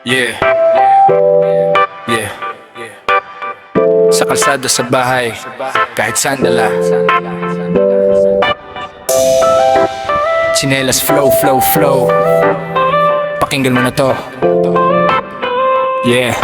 Yeah, yeah. Sa kalsada, sa bahay, kahit saan dala. Tsinelas, flow, flow, flow. Pakinggan mo na to. Yeah,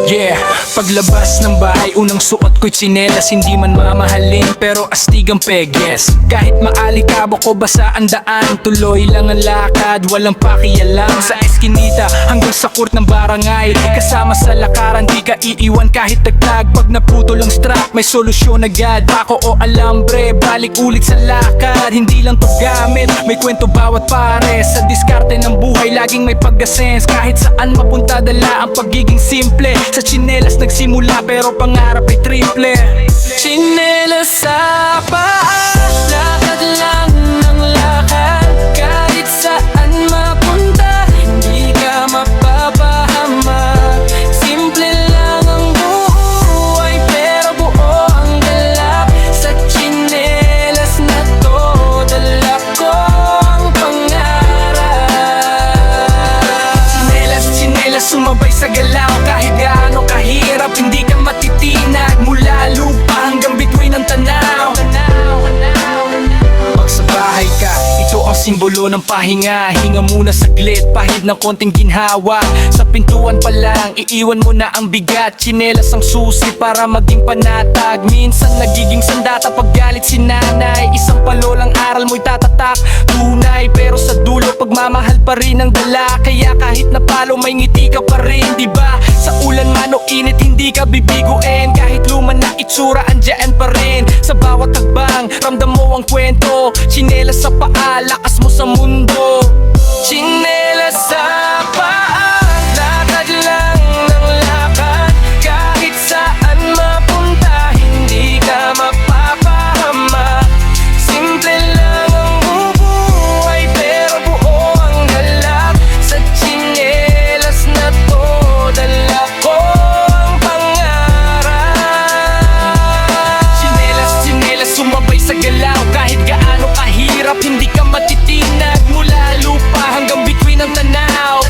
yeah, paglabas ng bahay, unang suot ko'y tsinelas. Hindi man mamahalin, pero astig ang peges. Kahit maalikabok ko basa ang daan, tuloy lang ang lakad, walang pakialam. Sa eskinita hanggang sa court ng barangay, kasama sa lakaran, di ka iiwan kahit tagtag. Pag naputol ang strap, may solusyon agad. Pako o alambre, balik ulit sa lakad. Hindi lang to gamit, may kwento bawat pare. Sa diskarte ng buhay, laging may pagka-sense. Kahit saan mapunta, dala ang pagiging simple. Sa tsinelas nagsimula, pero pangarap ay triple. Tsinelas sa paa, lakad lang ng lakad. Kahit saan mapunta, hindi ka mapapahamak. Simple lang ang buhay, pero buo ang galak. Sa tsinelas na to, dala ko ang pangarap. Tsinelas, sumabay sa galaw. Kahit gaano kahirap, hindi ka matitinag. Mula lupa hanggang bituin ng tanaw. Pag sa bahay ka, ito ang simbolo ng pahinga. Hinga muna saglit, pahid ng konting ginhawa. Sa pintuan pa lang, iiwan mo na ang bigat. Tsinelas ang susi para maging panatag. Minsan nagiging sandata pag galit si nanay. Isang palolang aral mo'y tatatak, tunay. Pero sa dulo, pagmamahal pa rin ang dala. Kaya kahit napalo, may ngiti ka pa rin, diba? Sa ulan man o init, hindi ka bibiguin. Kahit luma na itsura, andyan pa rin. Sa bawat tagbang, ramdam mo ang kwento. Tsinelas sa paa, lakas mo sa mundo. Tsinelas sa paa, lakad lang ng lakad. Kahit saan mapunta, hindi ka mapapahamak. Simple lang ang bubuhay, pero buo ang galak. Sa tsinelas na to, dala ko ang pangarap. Tsinelas, sumabay sa galaw. Kahit gaano kahirap, hindi ka matitinag. Mula lupa hanggang bituin ng tanaw.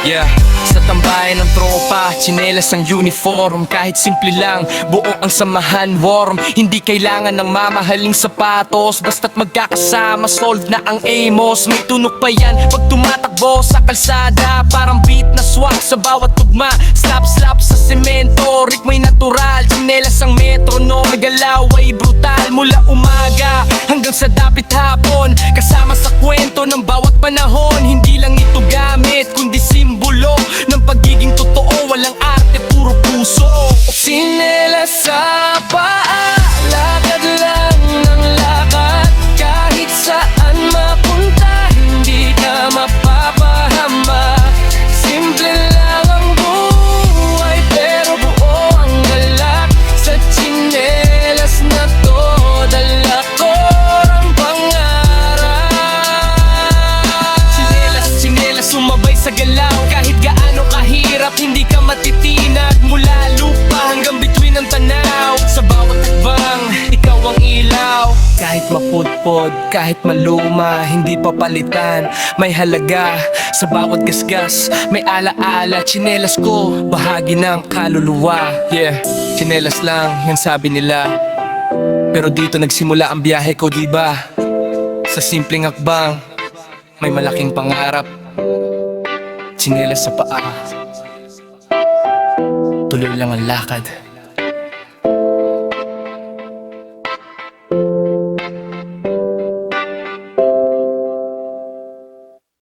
Yeah, sa tambayan ng tropa, tsinelas ang uniform. Kahit simple lang, buo ang samahan, warm. Hindi kailangan ng mamahaling sapatos, basta't magkakasama, solve na ang amos. May tunog pa yan pag tumatakbo sa kalsada. Parang beat na swak sa bawat tugma. Slap sa semento, ritmo'y natural. Tsinelas ang metronome, galaw ay brutal. Mula umaga hanggang sa dapit hapon, kasama sa kwento ng bawat panahon. Hindi lang ito gamit, kundi simbolo ng pagiging totoo. Walang arte, puro puso. Tsinelas sa paa, lakad lang ng lakad. Kahit saan mapunta, hindi ka mapapahamak. Simple lang ang buhay, pero buo ang galak. Sa tsinelas na to, dala ko ang pangarap. Tsinelas, sumabay sa galaw. Kahit gaano kahirap, hindi ka matitinag. Mula lupa hanggang bituin ng tanaw. Sa bawat takbang, ikaw ang ilaw. Kahit mapudpod, kahit maluma, hindi papalitan, may halaga. Sa bawat gasgas, may alaala. Tsinelas ko, bahagi ng kaluluwa. Yeah, tsinelas lang, yan sabi nila. Pero dito nagsimula ang biyahe ko, diba? Sa simpleng akbang, may malaking pangarap. Tsinelas sa paa, tuloy lang ang lakad.